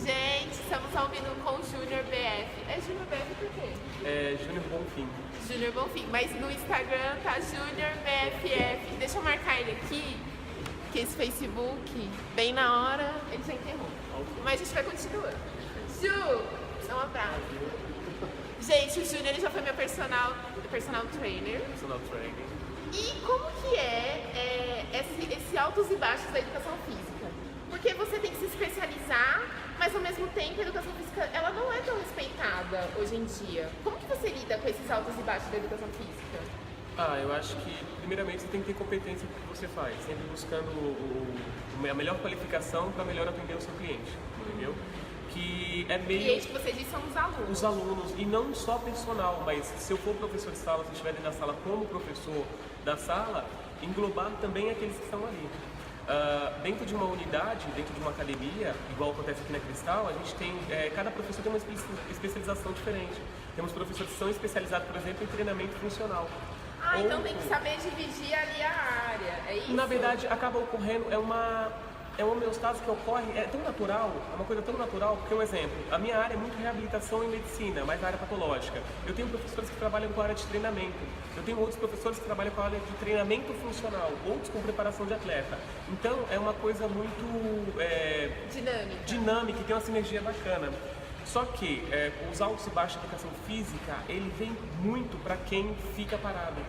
Gente, estamos ao vivo com o Júnior BF. É Júnior BF por quê? É Júnior Bonfim. Júnior Bonfim, mas no Instagram tá Júnior BFF. Deixa eu marcar ele aqui, que esse Facebook, bem na hora, ele já interrompe. Mas a gente vai continuando. Ju, dá um abraço. Gente, o Júnior já foi meu personal trainer. Personal training. E como que é esse altos e baixos da educação física? Porque você tem que se especializar, mas ao mesmo tempo a educação física ela não é tão respeitada hoje em dia. Como que você lida com esses altos e baixos da educação física? Eu acho que primeiramente você tem que ter competência no que você faz, sempre buscando a melhor qualificação para melhor atender o seu cliente, entendeu? Que é meio... Cliente que você diz são os alunos. Os alunos, e não só personal, mas se eu for professor de sala, se eu estiver dentro da sala como professor da sala, englobar também aqueles que estão ali. Dentro de uma unidade, dentro de uma academia, igual acontece aqui na Cristal, a gente tem, cada professor tem uma especialização diferente. Temos professores que são especializados, por exemplo, em treinamento funcional. Então tem que saber dividir ali a área, é isso? Na verdade, acaba ocorrendo, é uma homeostase que ocorre, é tão natural, é uma coisa tão natural, porque um exemplo, a minha área é muito reabilitação em medicina, mais a área patológica. Eu tenho professores que trabalham com a área de treinamento, eu tenho outros professores que trabalham com a área de treinamento funcional, outros com preparação de atleta. Então é uma coisa muito dinâmica e tem uma sinergia bacana. Só que os altos e baixos da educação física, ele vem muito para quem fica parado.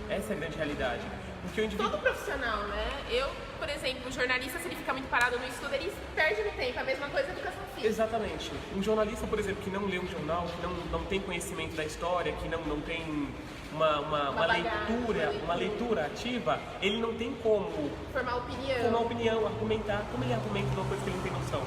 Essa é a grande realidade. Porque o indivíduo... Todo profissional, né? Eu, por exemplo, o jornalista, se ele fica muito parado no estudo, ele perde no tempo. A mesma coisa a educação física. Exatamente. Um jornalista, por exemplo, que não lê um jornal, que não tem conhecimento da história, que não tem uma leitura ativa, ele não tem como formar opinião, argumentar. Como ele argumenta uma coisa que ele não tem noção?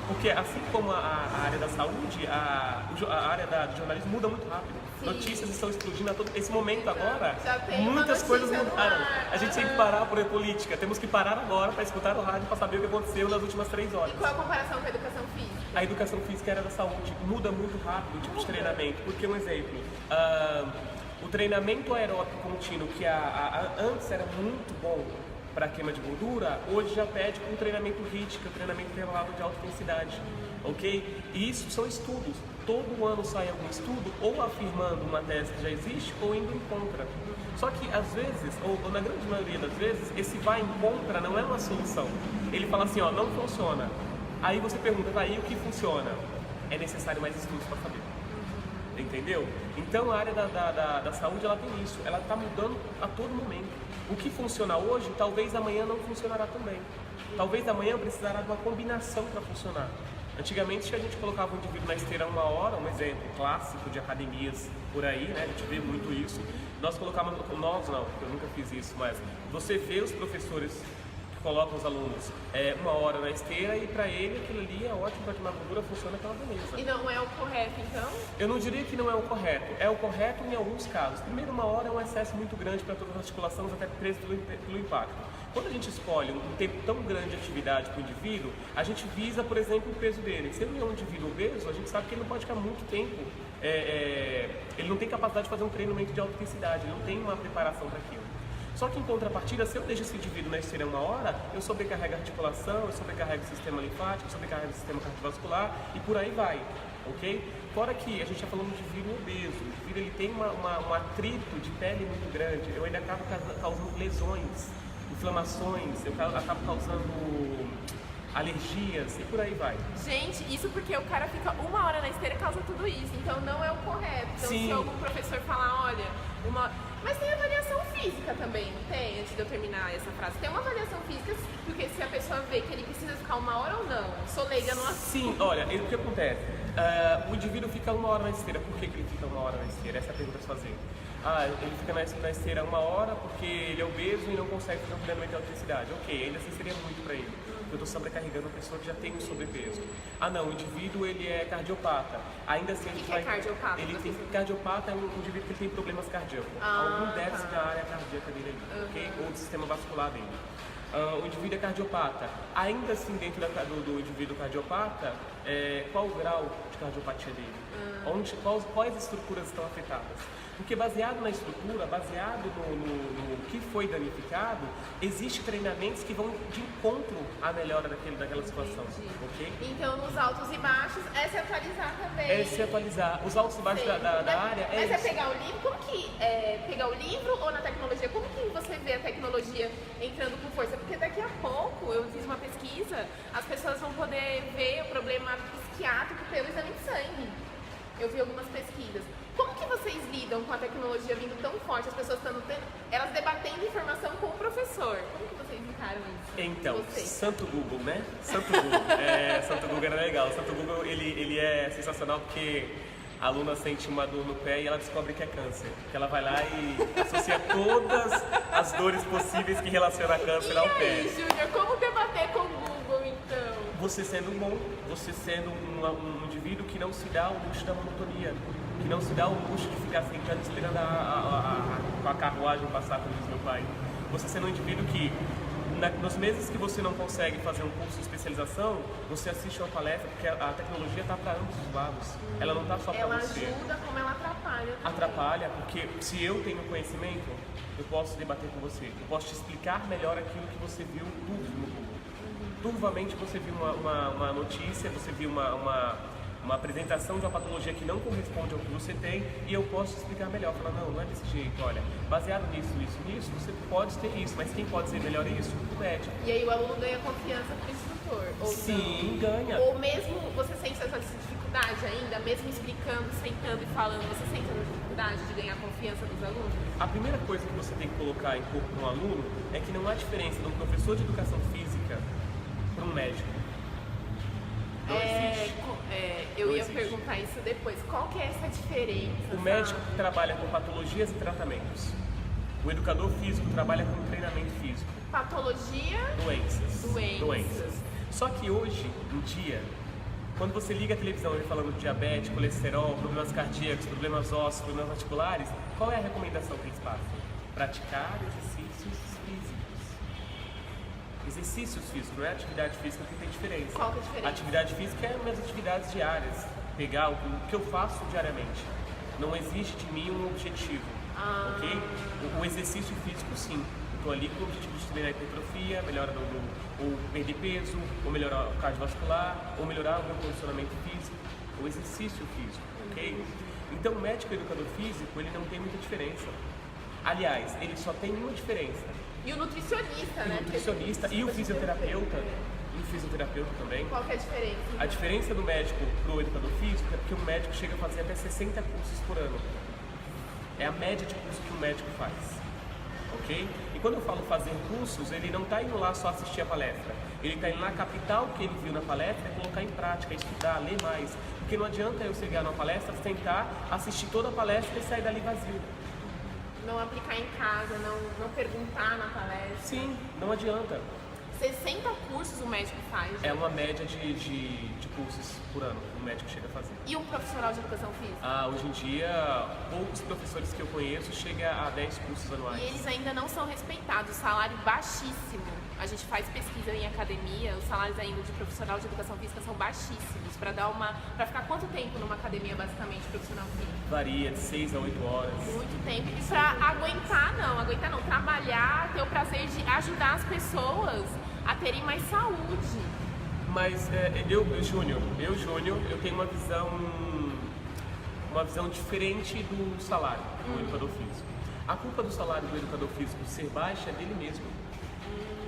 Porque assim como a área da saúde, a área do jornalismo muda muito rápido. Sim. Notícias estão explodindo a todo esse momento agora. Muitas coisas mudaram. A gente tem que parar por política. Temos que parar agora para escutar o rádio para saber o que aconteceu nas últimas 3 horas. E qual a comparação com a educação física? A educação física e a área da saúde muda muito rápido o tipo de treinamento. Porque um exemplo, o treinamento aeróbico contínuo, que antes era muito bom para queima de gordura, hoje já pede um treinamento HIIT, que é o treinamento intervalado de alta intensidade, ok? E isso são estudos. Todo ano sai algum estudo, ou afirmando uma tese que já existe, ou indo em contra. Só que às vezes, ou na grande maioria das vezes, esse vai em contra não é uma solução. Ele fala assim, ó, não funciona. Aí você pergunta, aí o que funciona? É necessário mais estudos para saber. Entendeu? Então a área da saúde ela tem isso, ela está mudando a todo momento. O que funciona hoje, talvez amanhã não funcionará também. Talvez amanhã precisará de uma combinação para funcionar. Antigamente a gente colocava o indivíduo na esteira 1 hora, um exemplo clássico de academias por aí, né? A gente vê muito isso. Nós colocávamos, nós não, eu nunca fiz isso, mas você vê os professores colocam os alunos 1 hora na esteira e para ele aquilo ali é ótimo para queimar gordura, funciona aquela beleza. E não é o correto, então? Eu não diria que não é o correto. É o correto em alguns casos. Primeiro, 1 hora é um excesso muito grande para todas as articulações, até preso pelo impacto. Quando a gente escolhe um tempo tão grande de atividade para o indivíduo, a gente visa, por exemplo, o peso dele. Se ele é um indivíduo obeso, a gente sabe que ele não pode ficar muito tempo, ele não tem capacidade de fazer um treinamento de alta intensidade, ele não tem uma preparação para aquilo. Só que em contrapartida, se eu deixo esse indivíduo na esteira 1 hora, eu sobrecarrego a articulação, eu sobrecarrego o sistema linfático, eu sobrecarrego o sistema cardiovascular e por aí vai, ok? Fora que a gente está falando de indivíduo obeso, o indivíduo ele tem um atrito de pele muito grande, eu ainda acabo causando lesões, inflamações, eu acabo causando alergias e por aí vai. Gente, isso porque o cara fica 1 hora na esteira e causa tudo isso, então não é o correto. Então Sim. Se algum professor falar, olha, mas tem avaliação física também, não tem? Antes de eu terminar essa frase, tem uma avaliação física, porque se a pessoa vê que ele precisa ficar 1 hora ou não, sou leiga no assunto. Sim, olha, o que acontece? O indivíduo fica 1 hora na esteira, por que ele fica 1 hora na esteira? Essa é a pergunta a se fazer. Ele fica na esteira 1 hora porque ele é obeso e não consegue fazer um treinamento de alta intensidade. Ok, ainda assim seria muito para ele. Eu estou sobrecarregando uma pessoa que já tem um sobrepeso. Não, o indivíduo ele é cardiopata. Ainda assim a gente vai... O que é cardiopata? Cardiopata é um indivíduo que tem problemas cardíacos. Algum déficit da área cardíaca dele ali, ok? Ou do sistema vascular dele. O indivíduo é cardiopata. Ainda assim, dentro do indivíduo cardiopata, qual o grau de cardiopatia dele? Quais estruturas estão afetadas? Porque baseado na estrutura, baseado no que foi danificado, existem treinamentos que vão de encontro à melhora daquela situação. Okay? Então, nos altos e baixos, é se atualizar também. É se atualizar. Os altos e baixos da área Mas é pegar o livro, como que pegar o livro ou na tecnologia? Como que você vê a tecnologia entrando com força? Porque daqui a pouco, eu fiz uma pesquisa, as pessoas vão poder ver o problema psiquiátrico pelo exame de sangue. Eu vi algumas pesquisas. Como que vocês lidam com a tecnologia vindo tão forte, as pessoas elas debatendo informação com o professor? Como que vocês encaram isso? Então, Santo Google, né? Santo Google. Santo Google era legal. Santo Google, ele é sensacional porque a aluna sente uma dor no pé e ela descobre que é câncer. Que ela vai lá e associa todas as dores possíveis que relacionam a câncer ao pé. E aí, Júnior, como debater com o Google, então? Você sendo bom, você sendo um indivíduo que não se dá o luxo da monotonia, que não se dá o luxo de ficar sentado esperando a carruagem passar, como diz meu pai. Você sendo um indivíduo que, nos meses que você não consegue fazer um curso de especialização, você assiste uma palestra, porque a tecnologia está para ambos os lados. Ela não está só para você. Ela ajuda como ela atrapalha também. Atrapalha, porque se eu tenho conhecimento, eu posso debater com você. Eu posso te explicar melhor aquilo que você viu turvo no Google. Turvamente você viu uma notícia, você viu uma apresentação de uma patologia que não corresponde ao que você tem e eu posso te explicar melhor. Falar, não é desse jeito, olha, baseado nisso, você pode ter isso, mas quem pode ser melhor é isso? O médico. E aí o aluno ganha confiança pro instrutor? Ou sim, não? Ganha. Ou mesmo você sente essa dificuldade ainda, mesmo explicando, sentando e falando, você sente essa dificuldade de ganhar confiança dos alunos? A primeira coisa que você tem que colocar em corpo no aluno é que não há diferença de um professor de educação física para um médico. Não existe. Eu ia perguntar isso depois. Qual que é essa diferença? O médico trabalha com patologias e tratamentos. O educador físico trabalha com treinamento físico. Patologia? Doenças. Só que hoje em dia, quando você liga a televisão ele falando de diabetes, colesterol, problemas cardíacos, problemas ósseos, problemas articulares, qual é a recomendação que eles passam? Praticar exercícios físicos. Exercícios físicos, não é atividade física que tem diferença. Qual que é a diferença? Atividade física é minhas atividades diárias. Pegar o que eu faço diariamente. Não existe de mim um objetivo, ok? O exercício físico, sim. Estou ali com o objetivo de treinar a hipertrofia, melhora ou perder peso, ou melhorar o cardiovascular, ou melhorar o meu condicionamento físico. O exercício físico, ok? Então, o médico e o educador físico, ele não tem muita diferença. Aliás, ele só tem uma diferença. E o nutricionista, né? O nutricionista e o fisioterapeuta. E o fisioterapeuta também. Qual que é a diferença? A diferença do médico pro educador físico é porque o médico chega a fazer até 60 cursos por ano. É a média de curso que o médico faz. Ok? E quando eu falo fazer cursos, ele não está indo lá só assistir a palestra. Ele está indo lá captar o que ele viu na palestra e colocar em prática, estudar, ler mais. Porque não adianta eu chegar numa palestra, tentar assistir toda a palestra e sair dali vazio. Não aplicar em casa, não perguntar na palestra. Sim, não adianta. 60 cursos o médico faz. É uma média de cursos por ano que o médico chega a fazer. E um profissional de educação física? Hoje em dia, poucos professores que eu conheço chegam a 10 cursos anuais. E eles ainda não são respeitados, salário baixíssimo. A gente faz pesquisa em academia, os salários ainda de profissional de educação física são baixíssimos. Para ficar quanto tempo numa academia, basicamente, profissional físico? Varia de 6 a 8 horas. Muito tempo. E para aguentar não, trabalhar, ter o prazer de ajudar as pessoas a terem mais saúde. Mas Júnior, eu tenho uma visão diferente do salário do educador físico. A culpa do salário do educador físico ser baixo é dele mesmo,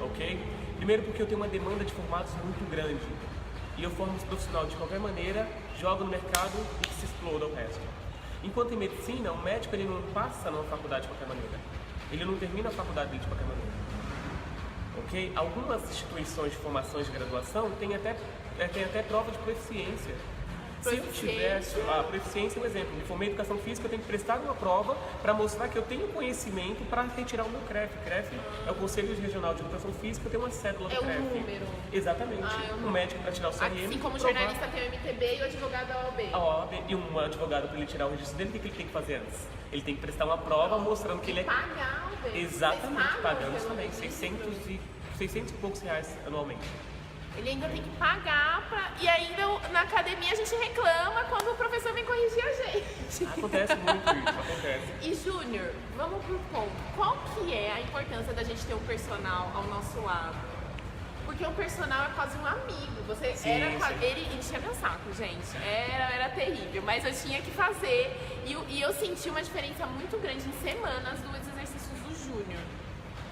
ok? Primeiro porque eu tenho uma demanda de formados muito grande e eu formo esse profissional de qualquer maneira, jogo no mercado e que se exploda o resto. Enquanto em medicina, o médico ele não passa numa faculdade de qualquer maneira, ele não termina a faculdade dele de qualquer maneira. Okay? Algumas instituições de formação de graduação têm até prova de proficiência. Se eu tivesse proficiência, por exemplo, me formei em educação física, eu tenho que prestar uma prova para mostrar que eu tenho conhecimento para retirar o meu CREF. CREF é o Conselho Regional de Educação Física, eu tenho uma cédula do CREF. É o número. Exatamente. O médico para tirar o CRM. Assim como o jornalista tem o MTB e o advogado a OAB. A OAB e um advogado para ele tirar o registro dele, o que ele tem que fazer antes? Ele tem que prestar uma prova mostrando que ele é... Pagar o bem. Exatamente, pagamos também, 600 e 600 e poucos reais anualmente. Ele ainda tem que pagar e ainda na academia a gente reclama quando o professor vem corrigir a gente. Acontece muito isso, acontece. E Júnior, vamos pro ponto. Qual que é a importância da gente ter um personal ao nosso lado? Porque um personal é quase um amigo. Ele enchia meu saco, gente. Era terrível. Mas eu tinha que fazer. E eu senti uma diferença muito grande em semanas dos exercícios do Júnior.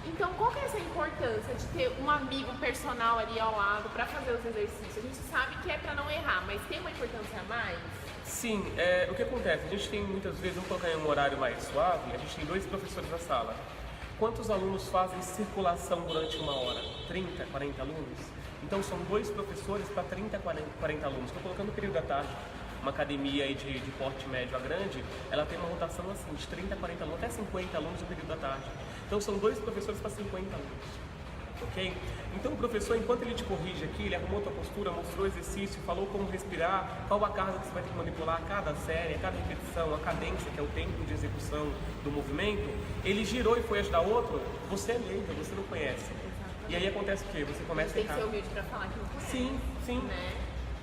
Então, qual que é essa importância de ter um amigo personal ali ao lado para fazer os exercícios? A gente sabe que é para não errar, mas tem uma importância a mais? Sim, o que acontece? A gente tem muitas vezes, vamos colocar em um horário mais suave, a gente tem 2 professores na sala. Quantos alunos fazem circulação durante 1 hora? 30, 40 alunos? Então são 2 professores para 30, 40 alunos. Estou colocando o período da tarde. Uma academia aí de porte médio a grande, ela tem uma rotação assim, de 30, 40 alunos, até 50 alunos no período da tarde. Então são 2 professores para 50 alunos. Ok? Então o professor, enquanto ele te corrige aqui, ele arrumou tua postura, mostrou o exercício, falou como respirar, qual a carga que você vai ter que manipular, cada série, cada repetição, a cadência, que é o tempo de execução do movimento, ele girou e foi ajudar outro, você é leigo, você não conhece. E aí acontece o quê? Você começa a errar. Tem que ser humilde para falar que não conhece. Sim, sim. Né?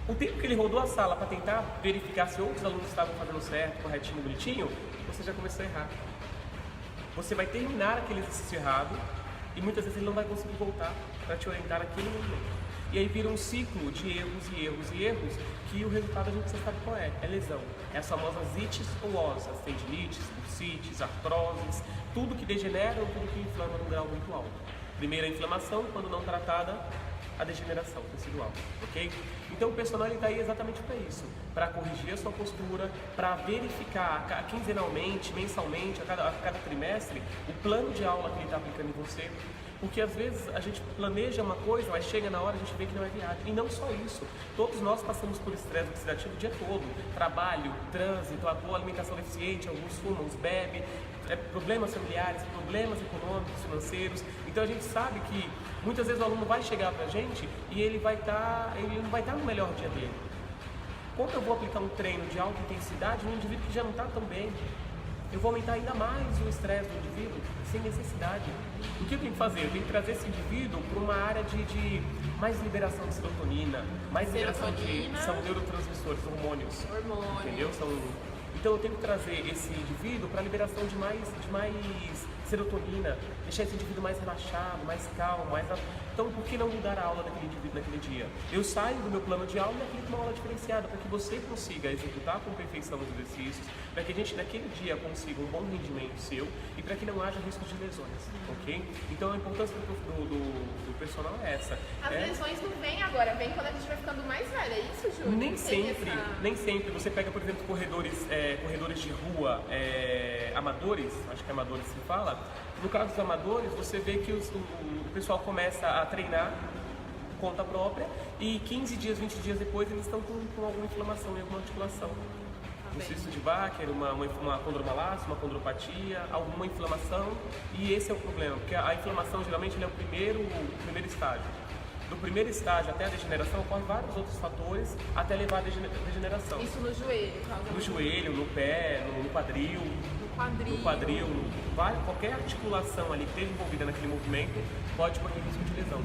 O tempo que ele rodou a sala para tentar verificar se outros alunos estavam fazendo certo, corretinho, bonitinho, você já começou a errar. Você vai terminar aquele exercício errado e muitas vezes ele não vai conseguir voltar para te orientar naquele momento. E aí vira um ciclo de erros e erros e erros que o resultado a gente já sabe qual é lesão. É as famosas ites ou osas, tendinites, bursites, artroses, tudo que degenera ou tudo que inflama num grau muito alto. Primeiro a inflamação, quando não tratada, a degeneração tecidual, ok? Então o personal está aí exatamente para isso, para corrigir a sua postura, para verificar quinzenalmente, mensalmente, a cada trimestre, o plano de aula que ele está aplicando em você, porque às vezes a gente planeja uma coisa, mas chega na hora a gente vê que não é viável. E não só isso, todos nós passamos por estresse oxidativo o dia todo, trabalho, trânsito, a boa alimentação deficiente, alguns fumam, alguns bebem, problemas familiares, problemas econômicos, financeiros. Então a gente sabe que muitas vezes o aluno vai chegar pra gente e ele não vai estar no melhor dia dele. Quando eu vou aplicar um treino de alta intensidade no indivíduo que já não está tão bem, eu vou aumentar ainda mais o estresse do indivíduo sem necessidade. O que eu tenho que fazer? Eu tenho que trazer esse indivíduo para uma área de mais liberação de serotonina, mais liberação são neurotransmissores, hormônios. Entendeu? Então eu tenho que trazer esse indivíduo para a liberação de mais serotonina, deixar esse indivíduo mais relaxado, mais calmo, Então, por que não mudar a aula daquele indivíduo naquele dia? Eu saio do meu plano de aula e aplico uma aula diferenciada para que você consiga executar com perfeição os exercícios, para que a gente naquele dia consiga um bom rendimento seu e para que não haja risco de lesões, ok? Então a importância do personal é essa. As lesões não vêm agora, vem quando a gente vai ficando mais velho, é isso, Júlio? Nem sempre. Você pega, por exemplo, corredores de rua amadores, acho que é amadores se fala. No caso dos amadores, você vê que o pessoal começa a treinar por conta própria e 15 dias, 20 dias depois eles estão com alguma inflamação em alguma articulação. Um cisto de Bacter, uma condromalácia, uma condropatia, alguma inflamação, e esse é o problema, porque a inflamação geralmente é o primeiro estágio. Do primeiro estágio até a degeneração ocorrem vários outros fatores até levar à degeneração. Isso no joelho? No joelho, no pé, no quadril. Qualquer articulação ali que esteja envolvida naquele movimento pode correr risco de lesão.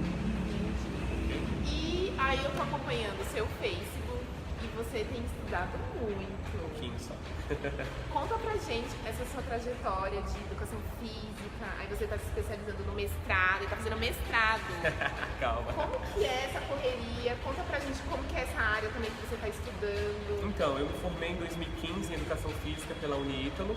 E aí eu tô acompanhando o seu Facebook e você tem estudado muito. Um pouquinho só. Conta pra gente essa sua trajetória de educação física, aí você tá se especializando no mestrado e tá fazendo mestrado. Calma. Como que é essa correria? Conta pra gente como que é essa área também que você tá estudando. Então, eu me formei em 2015 em Educação Física pela Unítalo.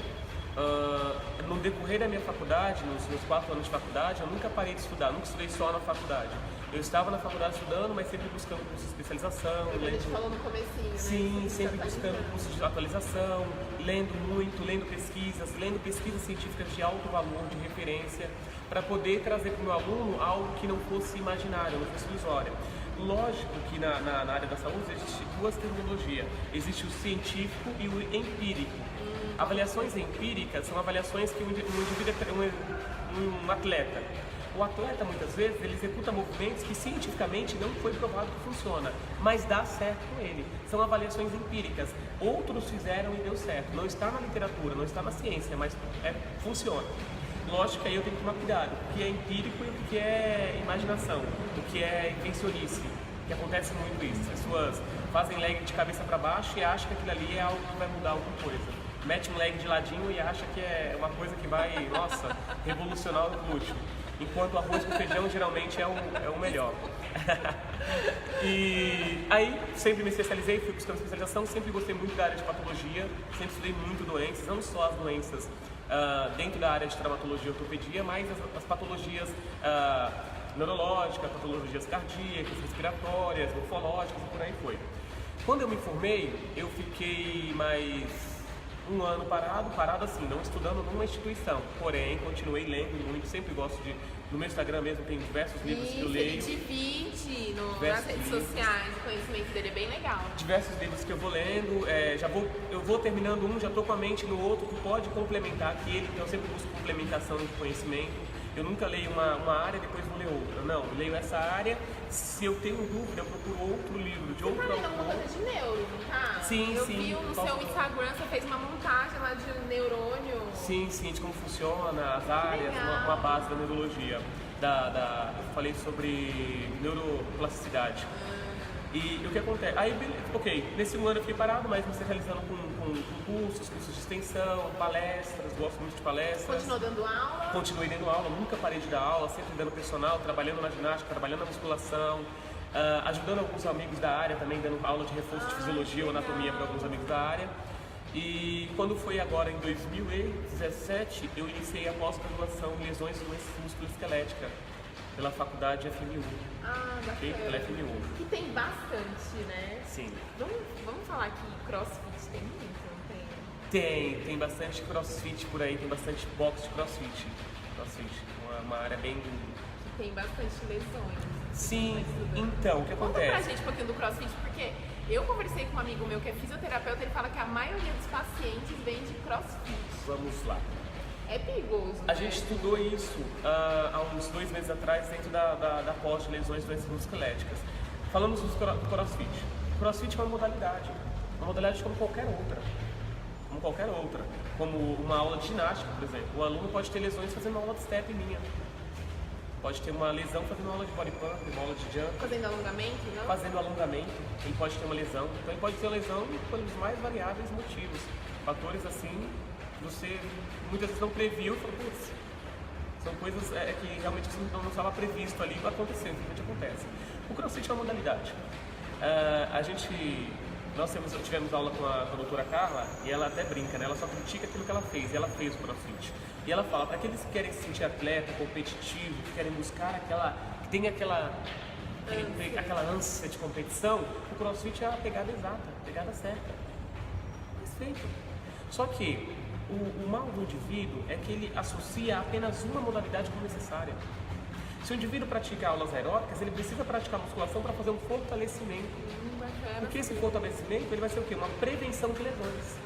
No decorrer da minha faculdade, nos meus 4 anos de faculdade, eu nunca parei de estudar, nunca estudei só na faculdade. Eu estava na faculdade estudando, mas sempre buscando curso de especialização. A gente falou no comecinho, né? Sim, sempre buscando curso de atualização, lendo muito, lendo pesquisas científicas de alto valor, de referência, para poder trazer para o meu aluno algo que não fosse imaginário, não fosse ilusório. Lógico que na área da saúde existem 2 terminologias, existe o científico e o empírico. Avaliações empíricas são avaliações que um indivíduo é um atleta. O atleta, muitas vezes, ele executa movimentos que cientificamente não foi provado que funciona, mas dá certo com ele. São avaliações empíricas. Outros fizeram e deu certo. Não está na literatura, não está na ciência, mas funciona. lógico que aí eu tenho que tomar cuidado, o que é empírico e o que é imaginação, o que é invencionice, que acontece muito isso. As pessoas fazem leg de cabeça para baixo e acham que aquilo ali é algo que vai mudar alguma coisa. Mete um leg de ladinho e acha que é uma coisa que vai, nossa, revolucionar o glúteo. Enquanto o arroz com feijão geralmente é o melhor. E aí sempre me especializei, fui buscando especialização, sempre gostei muito da área de patologia, sempre estudei muito doenças, não só as doenças dentro da área de traumatologia e ortopedia, mas as patologias neurológicas, patologias cardíacas, respiratórias, morfológicas e por aí foi. Quando eu me formei, eu fiquei mais um ano parado assim, não estudando numa instituição, porém continuei lendo muito, sempre gosto de, no meu Instagram mesmo tem diversos livros que eu leio. Ele divide nas redes sociais, o conhecimento dele é bem legal. Diversos livros que eu vou lendo, eu vou terminando um, já estou com a mente no outro que pode complementar aquele, então eu sempre busco complementação de conhecimento. Eu nunca leio uma área e depois vou ler outra. Não, eu leio essa área, se eu tenho dúvida, eu procuro outro livro de outro autor. Você tá lendo alguma coisa de neuro, não tá? Sim, eu sim. Vi no seu Instagram, você fez uma montagem lá de neurônio. Sim, de como funciona as áreas, uma base da neurologia. Eu falei sobre neuroplasticidade. E o que acontece? Aí, ok, nesse um ano eu fiquei parado, mas me especializando com cursos de extensão, palestras, gosto muito de palestras. Continuou dando aula? Continuei dando aula, nunca parei de dar aula, sempre dando personal, trabalhando na ginástica, trabalhando na musculação, ajudando alguns amigos da área também, dando aula de reforço de fisiologia ou anatomia para alguns amigos da área. E quando foi agora em 2017, eu iniciei a pós-graduação em lesões e doenças musculoesquelética pela faculdade FMU. Bacana. Pela FMU. Que tem bastante, né? Sim. Vamos falar que CrossFit tem muito, não tem? Tem bastante CrossFit por aí, tem bastante box de CrossFit. Uma área bem... Que tem bastante lesões. Sim, então, o que acontece? Conta pra gente um pouquinho do CrossFit, porque eu conversei com um amigo meu que é fisioterapeuta, ele fala que a maioria dos pacientes vem de CrossFit. Vamos lá. É perigoso, A gente estudou isso há uns 2 meses atrás dentro da pós de lesões e doenças musculoesqueléticas. Falamos do CrossFit. O CrossFit é uma modalidade como qualquer outra. Como uma aula de ginástica, por exemplo. O aluno pode ter lesões fazendo uma aula de step minha. Pode ter uma lesão fazendo uma aula de body pump, uma aula de jump. Fazendo alongamento, não? Fazendo alongamento, ele pode ter uma lesão. Então ele pode ter uma lesão pelos mais variáveis motivos. Fatores assim, você muitas vezes não previu e falou, putz, são coisas que realmente você não estava previsto ali, vai acontecer, simplesmente acontece. O CrossFit é uma modalidade. Nós tivemos aula com a doutora Carla e ela até brinca, né? Ela só critica aquilo que ela fez, e ela fez o CrossFit. E ela fala, para aqueles que querem se sentir atleta, competitivo, que querem buscar que tem aquela ânsia de competição, o CrossFit é a pegada exata, a pegada certa. Perfeito. Só que o mal do indivíduo é que ele associa apenas uma modalidade como necessária. Se o indivíduo pratica aulas aeróbicas, ele precisa praticar musculação para fazer um fortalecimento. Porque esse fortalecimento ele vai ser o quê? Uma prevenção de lesões.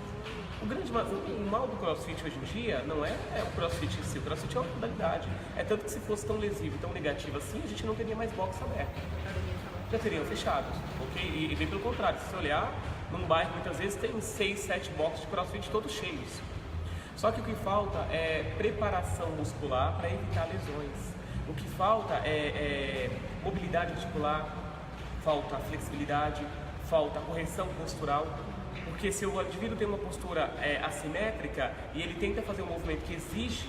O mal do CrossFit hoje em dia não é o CrossFit em si, o CrossFit é uma modalidade. É tanto que se fosse tão lesivo, tão negativo assim, a gente não teria mais box aberto. Já teriam fechados, ok? E bem pelo contrário, se você olhar, num bairro muitas vezes tem 6, 7 boxes de CrossFit todos cheios. Só que o que falta é preparação muscular para evitar lesões. O que falta é mobilidade articular, falta flexibilidade, falta correção postural. Porque se o indivíduo tem uma postura assimétrica e ele tenta fazer um movimento que exige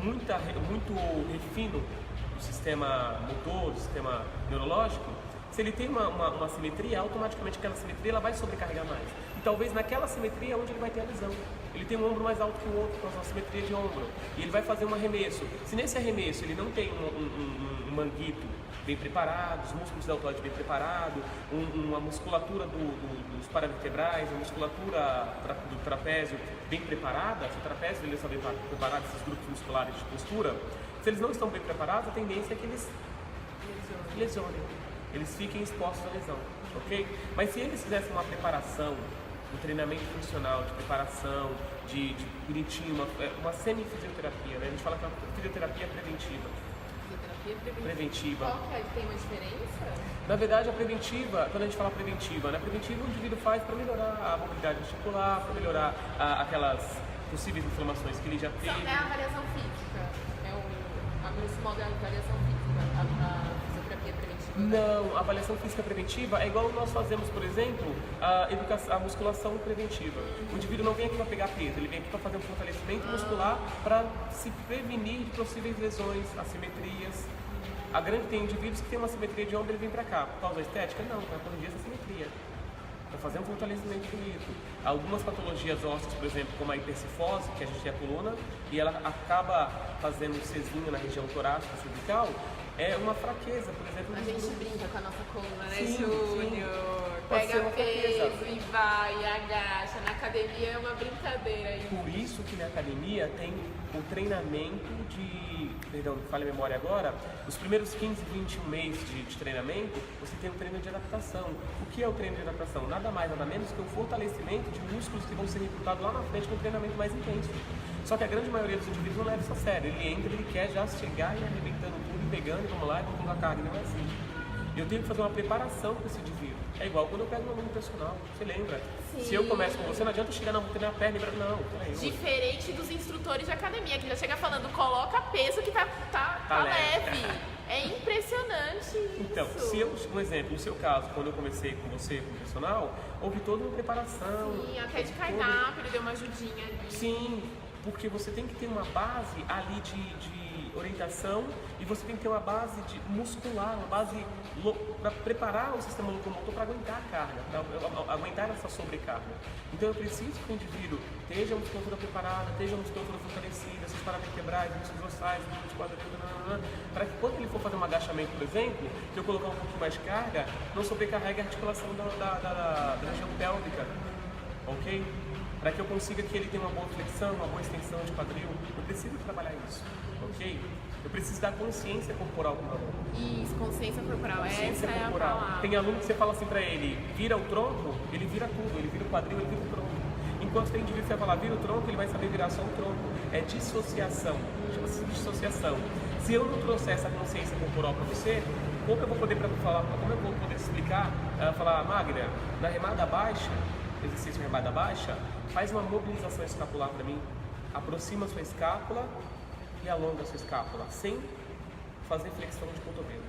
muito refino do sistema motor, do sistema neurológico, se ele tem uma simetria, automaticamente aquela simetria ela vai sobrecarregar mais. E talvez naquela simetria é onde ele vai ter a lesão. Ele tem um ombro mais alto que o outro, com a simetria de ombro. E ele vai fazer um arremesso. Se nesse arremesso ele não tem um manguito bem preparado, os músculos deltoides bem preparados, uma musculatura dos paravertebrais, uma musculatura do trapézio bem preparada, se o trapézio ele está bem preparado, esses grupos musculares de postura, se eles não estão bem preparados, a tendência é que eles lesionem, eles fiquem expostos à lesão, ok? Mas se eles fizessem uma preparação, um treinamento funcional, de preparação, de bonitinho, uma semi-fisioterapia, né? A gente fala que é uma fisioterapia preventiva. Preventiva. Qual que tem uma diferença? Na verdade, a preventiva, quando a gente fala preventiva, né? Preventiva o indivíduo faz para melhorar a mobilidade articular, para melhorar possíveis inflamações que ele já teve. É a avaliação física, a grosso modo é a avaliação física, a fisioterapia preventiva. Não, a avaliação física preventiva é igual nós fazemos, por exemplo, a musculação preventiva. O indivíduo não vem aqui para pegar peso, ele vem aqui para fazer um fortalecimento muscular para se prevenir de possíveis lesões, assimetrias. A grande tem indivíduos que tem uma simetria de ombro, ele vem para cá. Por causa da estética? Não, para corrigir essa simetria. Para fazer um fortalecimento bonito. Algumas patologias ósseas, por exemplo, como a hipercifose, que a gente tem a coluna, e ela acaba fazendo um cezinho na região torácica, cervical, é uma fraqueza, por exemplo. A gente brinca com a nossa coluna, né, Sim, Júnior? Pode ser Pega uma peso fraqueza. e vai, e agacha. Na academia é uma brincadeira aí. Por isso que na academia tem o treinamento de, perdão, falha a memória agora, os primeiros 15, 21 meses de treinamento, você tem um treino de adaptação. O que é o treino de adaptação? Nada mais, nada menos que o fortalecimento de músculos que vão ser recrutados lá na frente com um treinamento mais intenso. Só que a grande maioria dos indivíduos não leva isso a sério. Ele entra, ele quer já chegar e arrebentando tudo, e pegando, e vamos lá, e vamos colocar carga. Não é assim. Eu tenho que fazer uma preparação para esse indivíduo. É igual quando eu pego um aluno personal, você lembra? Sim. Se eu começo com você, não adianta eu chegar na perna e lembrar, não, peraí. Diferente dos instrutores de academia, que já chega falando, coloca peso que tá leve. É impressionante Então, isso. se eu, um exemplo, no seu caso, quando eu comecei com você, com o personal, houve toda uma preparação. Sim, até de cardápio, ele deu uma ajudinha ali. Sim, porque você tem que ter uma base ali de orientação e você tem que ter uma base de muscular, uma base para preparar o sistema locomotor para aguentar a carga, para aguentar essa sobrecarga. Então eu preciso que o indivíduo esteja a musculatura preparada, esteja a musculatura fortalecida, seus paravertebrais, músculos dorsais, músculos quadríceps, para que quando ele for fazer um agachamento, por exemplo, que eu colocar um pouquinho mais de carga, não sobrecarregue a articulação da região pélvica, ok? Para que eu consiga que ele tenha uma boa flexão, uma boa extensão de quadril, eu preciso trabalhar isso, ok? Eu preciso dar consciência corporal para o aluno. Isso, consciência corporal, Consciência essa corporal. é a palavra. Tem aluno que você fala assim para ele, vira o tronco, ele vira tudo, ele vira o quadril, ele vira o tronco. Enquanto tem indivíduo que você vai falar, vira o tronco, ele vai saber virar só o tronco. É dissociação, chama-se dissociação. Se eu não trouxer essa consciência corporal para você, como eu vou poder explicar, falar, Magda, na remada baixa, exercício de remada baixa, faz uma mobilização escapular para mim, aproxima a sua escápula e alonga a sua escápula, sem fazer flexão de cotovelo.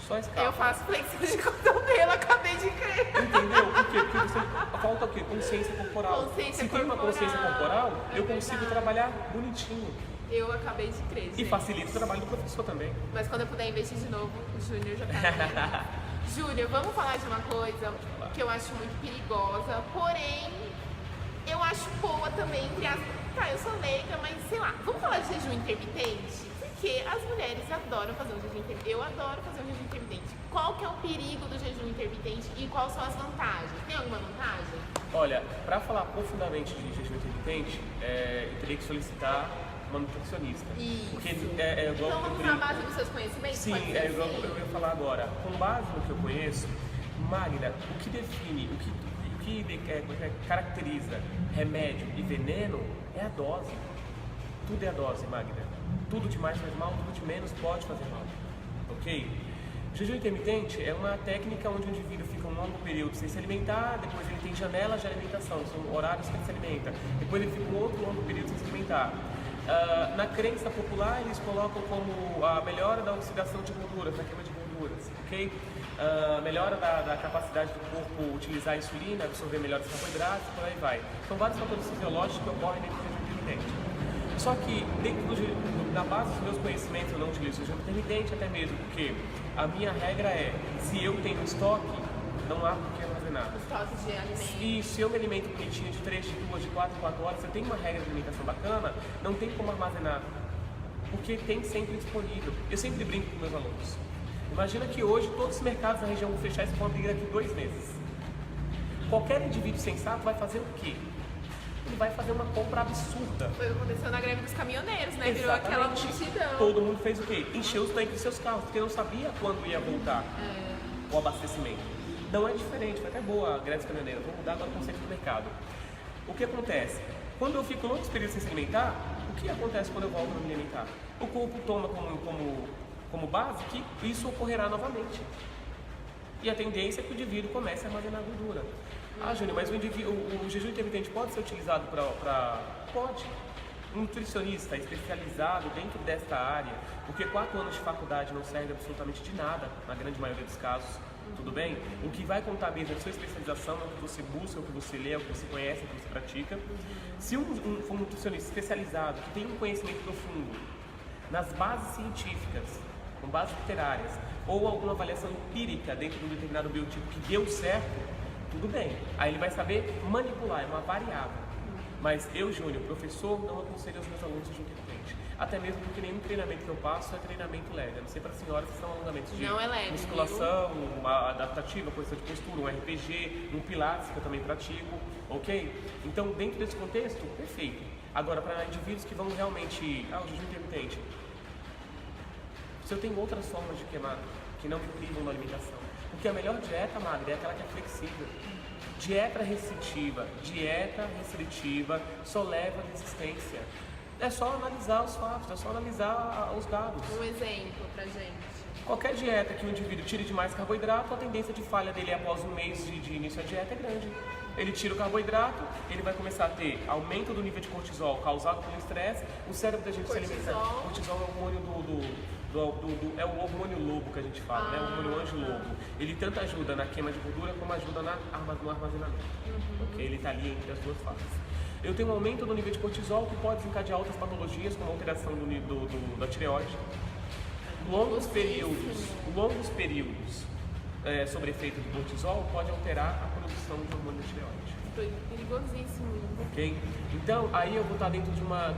Só a escápula. Eu faço flexão de cotovelo, acabei de crer. Entendeu? Por quê? Porque você falta o quê? Consciência corporal. Consciência Se tem uma consciência corporal, é eu consigo verdade. trabalhar bonitinho. Eu acabei de crer, gente. E facilita o trabalho do professor também. Mas quando eu puder investir de novo, o Júnior já tá vendo. Júnior, vamos falar de uma coisa que eu acho muito perigosa, porém, eu acho boa também, entre as... Tá, eu sou leiga, mas sei lá, vamos falar de jejum intermitente? Porque as mulheres adoram fazer um jejum intermitente. Eu adoro fazer um jejum intermitente. Qual que é o perigo do jejum intermitente e quais são as vantagens? Tem alguma vantagem? Olha, para falar profundamente de jejum intermitente, eu teria que solicitar uma nutricionista. Isso. Porque é igual Então que eu vamos na brinco. base dos seus conhecimentos? Sim, Pode ser é igual assim? eu ia falar agora. Com base no que eu conheço, Magda, o que define, o que caracteriza remédio e veneno é a dose. Tudo é a dose, Magda. Tudo de mais faz mal, tudo de menos pode fazer mal. Ok? O jejum intermitente é uma técnica onde o indivíduo fica um longo período sem se alimentar, depois ele tem janelas de alimentação, são horários que ele se alimenta, depois ele fica um outro longo período sem se alimentar. Na crença popular, eles colocam como a melhora da oxidação de gorduras, da queima de gorduras, ok? Melhora da capacidade do corpo utilizar a insulina, absorver melhor os carboidratos, por aí vai. São vários fatores fisiológicos que ocorrem dentro do jejum intermitente. Só que, na base dos meus conhecimentos, eu não utilizo o jejum intermitente, até mesmo porque a minha regra é, se eu tenho estoque, não há por que armazenar. Estoque de alimentos. E se eu me alimento bonitinho de 3, de 2, de 4 em 4 horas, se eu tenho uma regra de alimentação bacana, não tem como armazenar, porque tem sempre disponível. Eu sempre brinco com meus alunos. Imagina que hoje todos os mercados da região vão fechar e vão abrir daqui 2 meses. Qualquer indivíduo sensato vai fazer o quê? Ele vai fazer uma compra absurda. Foi o que aconteceu na greve dos caminhoneiros, né? Virou aquela multidão. Todo mundo fez o quê? Encheu os tanques dos seus carros, porque não sabia quando ia voltar o abastecimento. Não é diferente, foi até boa a greve dos caminhoneiros. Vou mudar agora o conceito do mercado. O que acontece? Quando eu fico longos períodos sem se alimentar, o que acontece quando eu volto a me alimentar? O corpo toma como base que isso ocorrerá novamente. E a tendência é que o indivíduo comece a armazenar gordura. Ah, Júnior, mas o jejum intermitente pode ser utilizado para... Pode. Um nutricionista especializado dentro desta área, porque 4 anos de faculdade não serve absolutamente de nada, na grande maioria dos casos, tudo bem? O que vai contar mesmo é a sua especialização, é o que você busca, é o que você lê, é o que você conhece, é o que você pratica. Se for um nutricionista especializado, que tem um conhecimento profundo nas bases científicas, com bases literárias, ou alguma avaliação empírica dentro de um determinado biotipo que deu certo, tudo bem. Aí ele vai saber manipular, é uma variável. Mas eu, Júnior, professor, não aconselho os meus alunos de intermitente. Até mesmo porque nenhum treinamento que eu passo é treinamento leve. A não ser para senhoras que são alongamentos de musculação, uma adaptativa, posição de postura, um RPG, um pilates que eu também pratico, ok? Então, dentro desse contexto, perfeito. Agora, para indivíduos que vão realmente... o jejum intermitente. Se eu tenho outras formas de queimar que não me privam da alimentação. Porque a melhor dieta, magra, é aquela que é flexível. Dieta restritiva só leva a resistência. É só analisar os fatos, é só analisar os dados. Um exemplo pra gente. Qualquer dieta que o indivíduo tire demais carboidrato, a tendência de falha dele após um mês de início da dieta é grande. Ele tira o carboidrato, ele vai começar a ter aumento do nível de cortisol causado pelo estresse. O cérebro da gente se alimenta. Cortisol é o hormônio é o hormônio lobo que a gente fala, né? O hormônio anjo-lobo. Ele tanto ajuda na queima de gordura como ajuda no armazenamento. Okay? Ele está ali entre as duas fases. Eu tenho um aumento do nível de cortisol que pode desencadear outras patologias, como alteração da tireoide. Longos períodos sobre efeito do cortisol pode alterar a produção de hormônio da tireoide. Perigosíssimo. Ok? Então, aí eu vou estar dentro de uma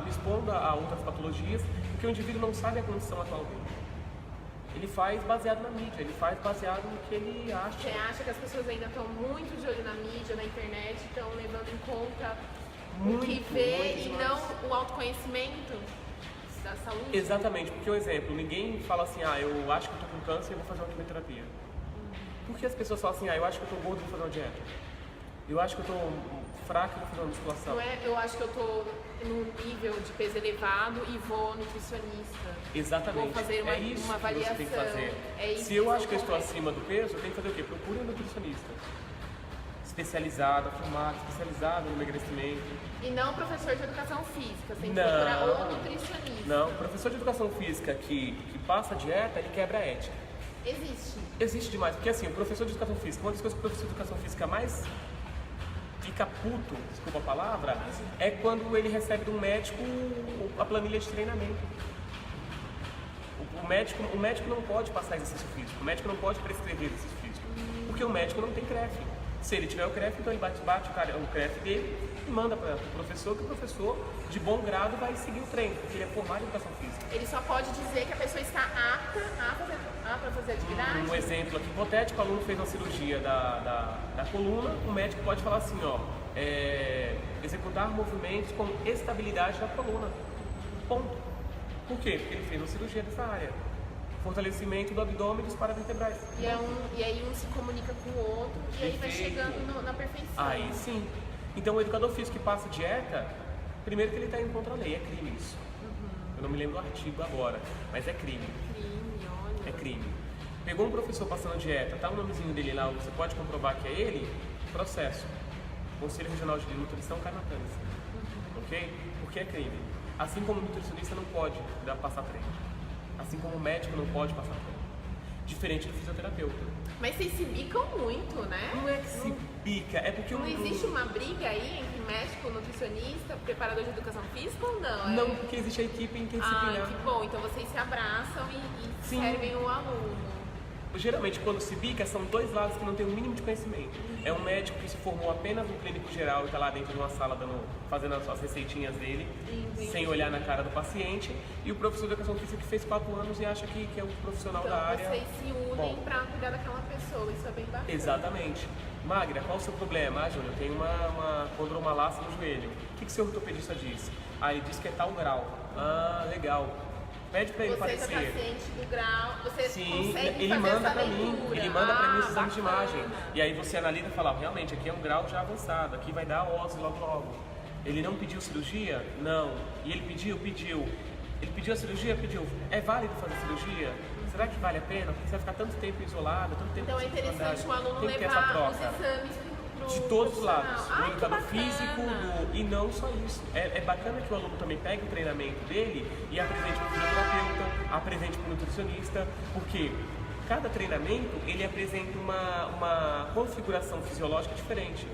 me expondo a outras patologias, porque o indivíduo não sabe a condição atual dele. Ele faz baseado na mídia, ele faz baseado no que ele acha. Você acha que as pessoas ainda estão muito de olho na mídia, na internet, estão levando em conta o que vê e não o autoconhecimento da saúde? Exatamente, porque, por exemplo, ninguém fala assim, eu acho que eu estou com câncer e vou fazer uma quimioterapia. Porque as pessoas falam assim, eu acho que eu estou gordo e vou fazer uma dieta. Eu acho que eu estou fraco e vou fazer uma musculação. Não é, eu acho que eu estou num nível de peso elevado e vou nutricionista. Exatamente. Vou fazer uma avaliação. Que você tem que fazer. É isso. Se eu acho que eu estou acima do peso, eu tenho que fazer o quê? Procure um nutricionista. Especializado, formado, especializado no emagrecimento. E não professor de educação física, você tem que procurar outro nutricionista. Não, professor de educação física que passa dieta, ele quebra a ética. Existe demais, porque assim, o professor de educação física, uma das coisas que o professor de educação física mais fica puto, desculpa a palavra, é quando ele recebe de um médico a planilha de treinamento. O médico não pode passar exercício físico, o médico não pode prescrever exercício físico, porque o médico não tem CREF. Se ele tiver o CREF, então ele bate o CREF dele e manda para o professor, que o professor, de bom grado, vai seguir o treino, porque ele é formado em educação física. Ele só pode dizer que a pessoa está apta para fazer atividade? Um exemplo aqui hipotético, o aluno fez uma cirurgia da coluna, o médico pode falar assim, executar movimentos com estabilidade da coluna. Ponto. Por quê? Porque ele fez uma cirurgia dessa área. Fortalecimento do abdômen e dos paravertebrais. E aí um se comunica com o outro e aí vai chegando na perfeição. Aí sim. Então o educador físico que passa dieta, primeiro que ele está indo contra a lei, é crime isso. Eu não me lembro do artigo agora, mas é crime. Olha. É crime. Pegou um professor passando dieta, tá o nomezinho dele lá, você pode comprovar que é ele, processo. Conselho Regional de Nutrição cai na câncer. Ok? Porque é crime. Assim como o nutricionista não pode passar treino. Assim como o médico não pode passar treino. Diferente do fisioterapeuta. Mas vocês se bicam muito, né? Não é que se bica, é porque não existe uma briga aí entre médico, nutricionista, preparador de educação física ou não? Não, porque existe a equipe interdisciplinar. Que bom. Então vocês se abraçam e servem o aluno. Geralmente, quando se bica, são dois lados que não têm o mínimo de conhecimento. É um médico que se formou apenas no clínico geral e está lá dentro de uma sala fazendo as receitinhas dele, sem olhar na cara do paciente. E o professor de educação física que fez 4 anos e acha que é um profissional da área. Então vocês se unem para cuidar daquela pessoa, isso é bem bacana. Exatamente. Magra, qual o seu problema? Júnior, eu tenho uma condromalácia no joelho. O que seu ortopedista diz? Ele diz que é tal grau. Legal. Pede para ele aparecer. Você é paciente do grau, você consegue ele fazer manda essa para mim, leitura. ele manda para mim os exames de imagem. E aí você analisa e fala, realmente, aqui é um grau já avançado, aqui vai dar ose logo. Ele não pediu cirurgia? Não. E ele pediu? Pediu. Ele pediu a cirurgia? Pediu. É válido fazer cirurgia? Será que vale a pena? Porque você vai ficar tanto tempo isolado, tanto tempo Então é interessante o aluno levar os exames De todos os lados, profissional. do Que educador bacana. físico, e não só isso. É bacana que o aluno também pegue o treinamento dele e apresente para o fisioterapeuta, apresente para o nutricionista, porque cada treinamento ele apresenta uma configuração fisiológica diferente.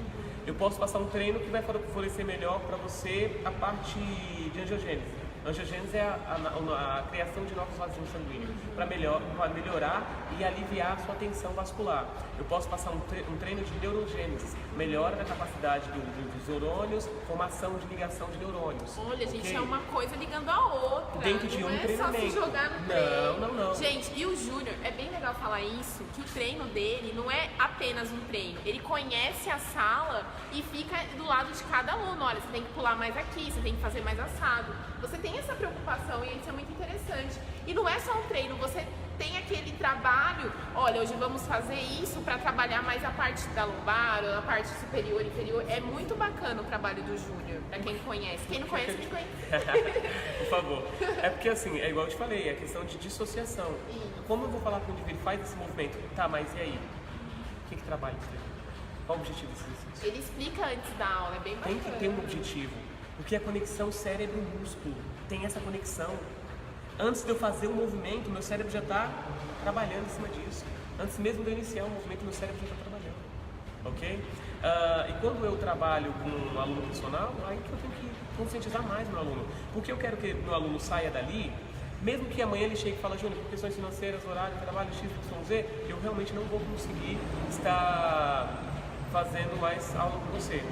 Eu posso passar um treino que vai favorecer melhor para você a parte de angiogênese. Angiogênese é a criação de novos vasinhos sanguíneos para melhorar e aliviar a sua tensão vascular. Eu posso passar um treino de neurogênese, melhora da capacidade dos neurônios, formação de ligação de neurônios. Olha, ok? gente, é uma coisa ligando a outra. Dentro de um não é treinamento. só se jogar no treino. Não. Gente, e o Júnior, é bem legal falar isso, que o treino dele não é apenas um treino. Ele conhece a sala e fica do lado de cada aluno. Olha, você tem que pular mais aqui, você tem que fazer mais assado. Você tem essa preocupação e isso é muito interessante. E não é só um treino, você tem aquele trabalho, olha, hoje vamos fazer isso para trabalhar mais a parte da lombar, a parte superior e inferior. É muito bacana o trabalho do Júnior, para quem conhece. Quem não conhece, me conhece. Por favor. É porque assim, é igual eu te falei, é questão de dissociação. Como eu vou falar com o indivíduo, faz esse movimento, tá, mas e aí? O que trabalha isso aí? Qual o objetivo desse exercício? Ele explica antes da aula, é bem bacana. Tem que ter um objetivo, porque a conexão cérebro-músculo tem essa conexão. Antes de eu fazer o movimento, meu cérebro já está trabalhando em cima disso. Antes mesmo de eu iniciar o movimento, meu cérebro já está trabalhando. Ok? E quando eu trabalho com um aluno profissional, aí que eu tenho que conscientizar mais meu aluno. Porque eu quero que meu aluno saia dali, mesmo que amanhã ele chegue e fale, Júnior, por questões financeiras, horário, trabalho, X, Y, Z, eu realmente não vou conseguir estar fazendo mais aula com você.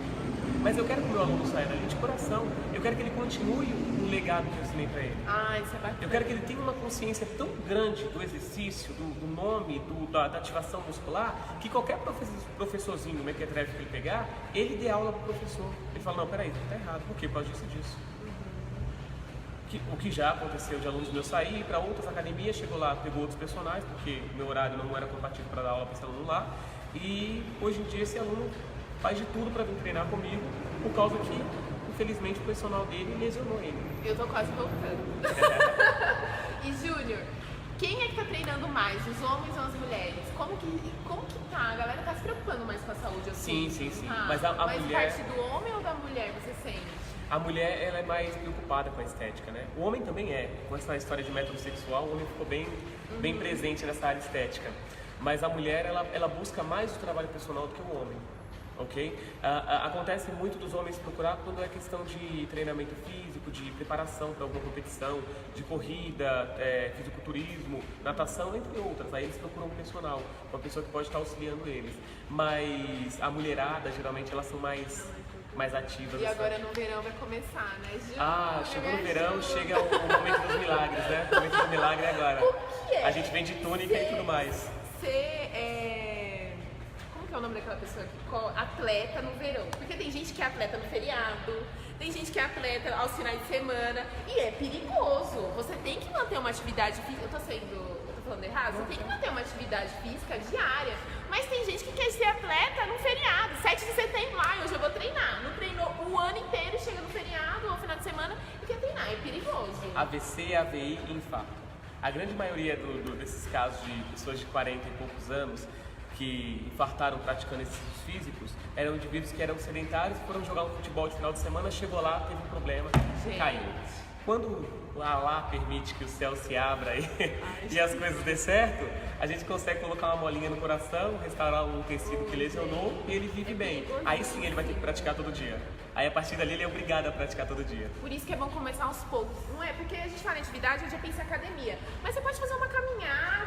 Mas eu quero que o meu aluno saia dali de coração. Eu quero que ele continue o legado que eu ensinei para ele. Isso é bacana. Eu quero que ele tenha uma consciência tão grande do exercício, do nome, da ativação muscular, que qualquer professorzinho mequetréfico que ele pegar, ele dê aula pro professor. Ele fala, não, peraí, tá errado. Por quê? Por causa disso e disso. O que já aconteceu de alunos meus sair para outras academias, chegou lá, pegou outros personagens, porque o meu horário não era compatível para dar aula para esse aluno lá. E hoje em dia esse aluno faz de tudo para vir treinar comigo, por causa que, infelizmente, o personal dele lesionou ele. Eu tô quase voltando. E Júnior, quem é que tá treinando mais, os homens ou as mulheres? Como que tá? A galera tá se preocupando mais com a saúde? Sim. Tá. Mas a mais mulher... parte do homem ou da mulher, você sente? A mulher, ela é mais preocupada com a estética, né? O homem também é. Com essa história de método sexual, o homem ficou bem presente nessa área estética. Mas a mulher, ela busca mais o trabalho personal do que o homem. Ok? Acontece muito dos homens procurar quando é questão de treinamento físico, de preparação para alguma competição, de corrida, fisiculturismo, natação, entre outras. Aí eles procuram um personal, uma pessoa que pode estar auxiliando eles. Mas a mulherada, geralmente, elas são mais ativas. E agora no verão vai começar, né, Júnior? Chegou no verão, chega o momento dos milagres, né? O momento do milagre é agora. O que é? A gente vem de túnica e tudo mais. Como que é o nome daquela pessoa que atleta no verão? Porque tem gente que é atleta no feriado, tem gente que é atleta aos finais de semana e é perigoso. Você tem que manter uma atividade física. Eu tô falando errado? Você tem que manter uma atividade física diária. Mas tem gente que quer ser atleta no feriado. 7 de setembro, hoje eu vou treinar. Não treinou o ano inteiro, chega no feriado ou final de semana e quer treinar. É perigoso. AVC, AVI e infarto. A grande maioria desses casos de pessoas de 40 e poucos anos que infartaram praticando exercícios físicos eram indivíduos que eram sedentários, foram jogar um futebol de final de semana, chegou lá, teve um problema, caiu. Quando Allah permite que o céu se abra e as coisas dê certo, a gente consegue colocar uma molinha no coração, restaurar um tecido que lesionou e ele vive bem. Aí sim ele vai ter que praticar todo dia. Aí a partir dali ele é obrigado a praticar todo dia. Por isso que é bom começar aos poucos. Não é? Porque a gente fala em atividade, a gente já pensa em academia. Mas você pode fazer uma caminhada,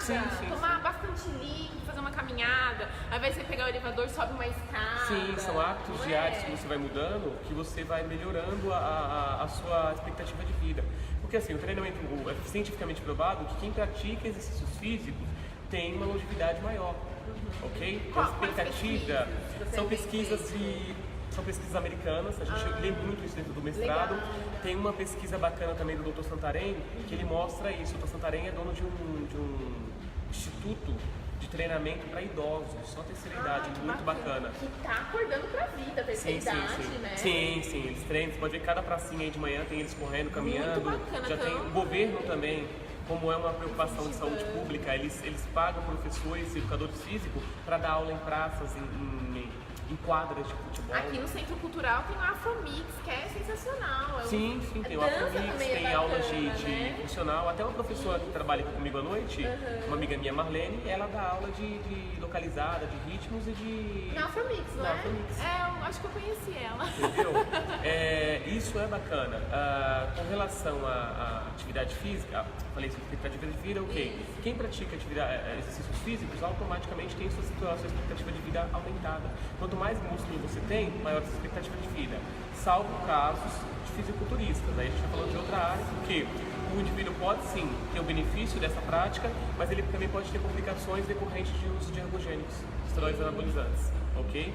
tomar bastante líquido, fazer uma caminhada. Ao invés de você pegar o elevador, sobe uma escada. Sim, são hábitos diários que você vai mudando, que você vai melhorando a sua expectativa de vida. Porque assim, o treinamento é cientificamente provado que quem pratica exercícios físicos tem uma longevidade maior, ok? Então, a expectativa são pesquisas americanas, a gente lê muito isso dentro do mestrado. Legal. Tem uma pesquisa bacana também do Dr. Santarém, que ele mostra isso. O Dr. Santarém é dono de um instituto de treinamento para idosos, só terceira idade, muito bacana. Que tá acordando pra vida, terceira idade, né? Sim, eles treinam, você pode ver cada pracinha aí de manhã, tem eles correndo, caminhando. Muito bacana, já tem o governo também, como é uma preocupação de saúde pública, eles pagam professores e educadores físicos para dar aula em praças, em quadras de futebol. Aqui no Centro Cultural tem o Afromix, que é sensacional. Sim, tem o dança Afromix, também é tem bacana, aulas de né? funcional. Até uma professora que trabalha aqui comigo à noite, uma amiga minha, Marlene, ela dá aula de localizada, de ritmos e de... Na Afromix, não Na é? Afromix. Eu acho que eu conheci ela. Entendeu? Isso é bacana. Com relação à atividade física, falei sobre expectativa de vida, ok. Isso. Quem pratica exercícios físicos automaticamente tem sua expectativa de vida aumentada. Quanto mais músculo você tem, maior a sua expectativa de vida. Salvo casos de fisiculturistas. Aí a gente está falando de outra área, porque o indivíduo pode sim ter o benefício dessa prática, mas ele também pode ter complicações decorrentes de uso de ergogênicos, esteroides anabolizantes, ok?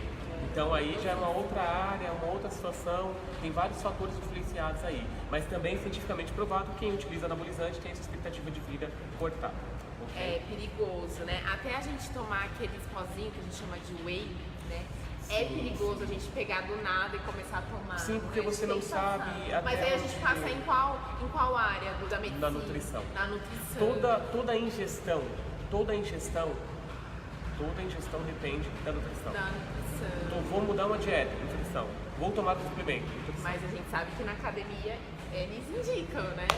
Então aí já é uma outra área, uma outra situação, tem vários fatores influenciados aí. Mas também cientificamente provado que quem utiliza anabolizante tem essa expectativa de vida cortada. Okay? É perigoso, né? Até a gente tomar aqueles pozinhos que a gente chama de whey, né? É perigoso a gente pegar do nada e começar a tomar. Sim, porque né? você não sabe... Mas aí a gente passa em qual área da medicina? Na nutrição. Na nutrição. Toda ingestão depende da nutrição. Da nutrição. Então, vou mudar uma dieta, nutrição. Vou tomar um suplemento, nutrição. Mas a gente sabe que na academia eles indicam, né?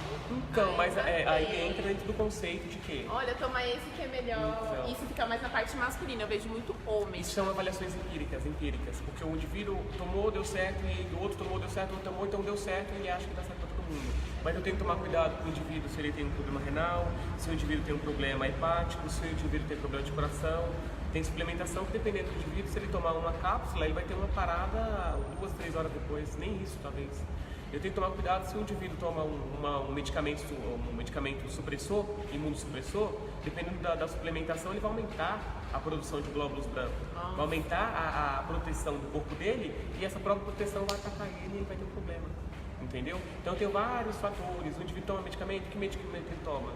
Então, mas aí entra dentro do conceito de que... Olha, toma esse que é melhor. Então. Isso fica mais na parte masculina. Eu vejo muito homem. Isso são avaliações empíricas, porque o indivíduo tomou, deu certo, e o outro tomou, deu certo, o outro tomou, então deu certo, e ele acha que dá certo para todo mundo. Mas eu tenho que tomar cuidado com o indivíduo se ele tem um problema renal, se o indivíduo tem um problema hepático, se o indivíduo tem problema de coração. Tem suplementação que, dependendo do indivíduo, se ele tomar uma cápsula, ele vai ter uma parada 2, 3 horas depois, nem isso talvez. Eu tenho que tomar cuidado se o indivíduo toma um medicamento supressor, imunossupressor, dependendo da suplementação, ele vai aumentar a produção de glóbulos brancos, vai aumentar a proteção do corpo dele e essa própria proteção vai atacar ele e ele vai ter um problema, entendeu? Então eu tenho vários fatores, o indivíduo toma medicamento, que medicamento ele toma?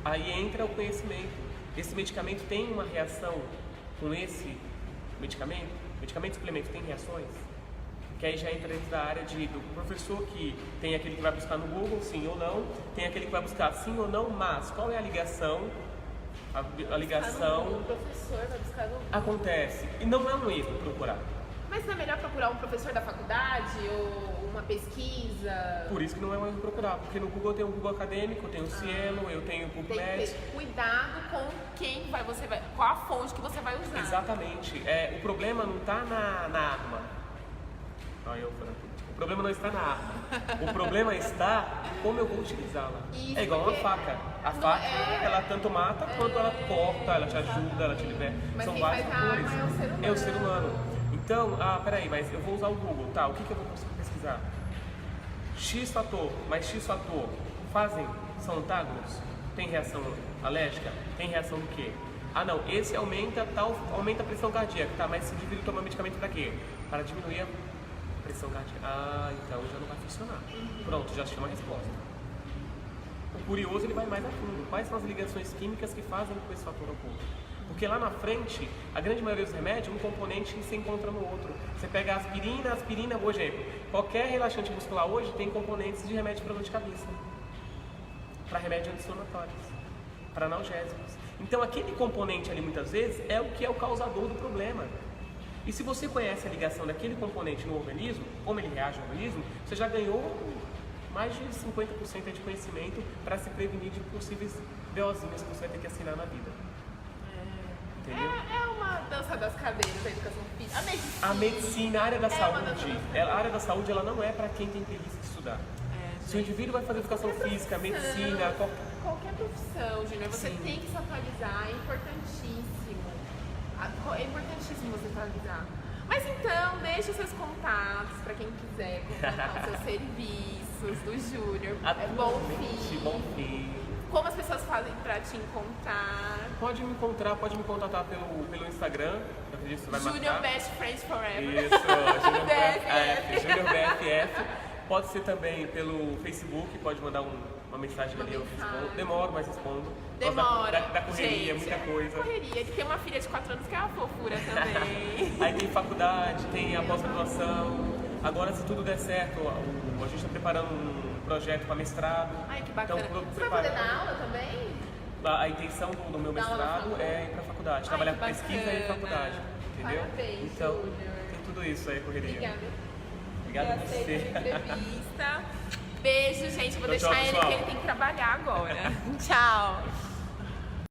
Aí entra o conhecimento. Esse medicamento tem uma reação com esse medicamento? Medicamento e suplemento tem reações? Que aí já entra dentro da área do professor, que tem aquele que vai buscar no Google, sim ou não, tem aquele que vai buscar sim ou não, mas qual é a ligação? A ligação O professor vai buscar no... acontece, e não é um erro procurar. Mas não é melhor procurar um professor da faculdade ou uma pesquisa? Por isso que não é um erro procurar, porque no Google tem o Google Acadêmico, tem o Cielo, eu tenho o Tem PubMed. que ter cuidado com qual a fonte que você vai usar. Exatamente. O problema não está na arma. O problema não está na arma. O problema está em como eu vou utilizá-la. Isso, É igual uma porque faca. A faca, ela tanto mata quanto ela corta, ela te ajuda, ela te libera. Mas São quem vários faz a fatores. arma é o ser humano. É o ser humano. Então, peraí, mas eu vou usar o Google, tá? O que eu vou conseguir pesquisar? X fator mais X fator são antágonos? Tem reação alérgica? Tem reação do quê? Ah não, esse aumenta a pressão cardíaca, tá? Mas esse indivíduo toma medicamento para quê? Para diminuir a pressão cardíaca. Então já não vai funcionar. Pronto, já chama a resposta. O curioso, ele vai mais a fundo. Quais são as ligações químicas que fazem com esse fator oculto? Porque lá na frente, a grande maioria dos remédios, um componente se encontra no outro. Você pega a aspirina, por exemplo, qualquer relaxante muscular hoje tem componentes de remédio para dor de cabeça, para remédios anti-inflamatórios, para analgésicos. Então aquele componente ali muitas vezes é o que é o causador do problema. E se você conhece a ligação daquele componente no organismo, como ele reage ao organismo, você já ganhou mais de 50% de conhecimento para se prevenir de possíveis BOzinhos que você vai ter que assinar na vida. É uma dança das cadeiras da educação física. A medicina, a área da saúde, uma a área da saúde ela não é para quem tem preguiça de estudar. Se o indivíduo vai fazer educação física, medicina, qualquer profissão, Júnior, você tem que se atualizar, é importantíssimo. É importantíssimo você atualizar. Mas então, deixa os seus contatos para quem quiser contratar os seus serviços do Júnior. É bom fim. Como as pessoas fazem para te encontrar? Pode me contatar pelo Instagram. Eu acredito que você vai marcar. Junior Best Friends Forever. Isso, Junior BFF. Junior BFF. Pode ser também pelo Facebook, pode mandar uma mensagem ali, eu respondo. Demoro, mas respondo. Demora. Da correria, gente, muita coisa. Correria. Ele tem uma filha de 4 anos que é uma fofura também. Aí tem faculdade, tem a pós-graduação. Agora, se tudo der certo, a gente está preparando um projeto para mestrado. Ai, que bacana. Então, você vai poder dar aula também? A intenção do meu mestrado é ir para a faculdade, trabalhar com pesquisa e faculdade. entendeu? Parabéns, Então, Júnior. tem tudo isso aí, correria. Obrigada. Obrigado a Eu aceito a você. entrevista. Beijo, gente. Vou Tchau, deixar ele pessoal. que ele tem que trabalhar agora. Tchau.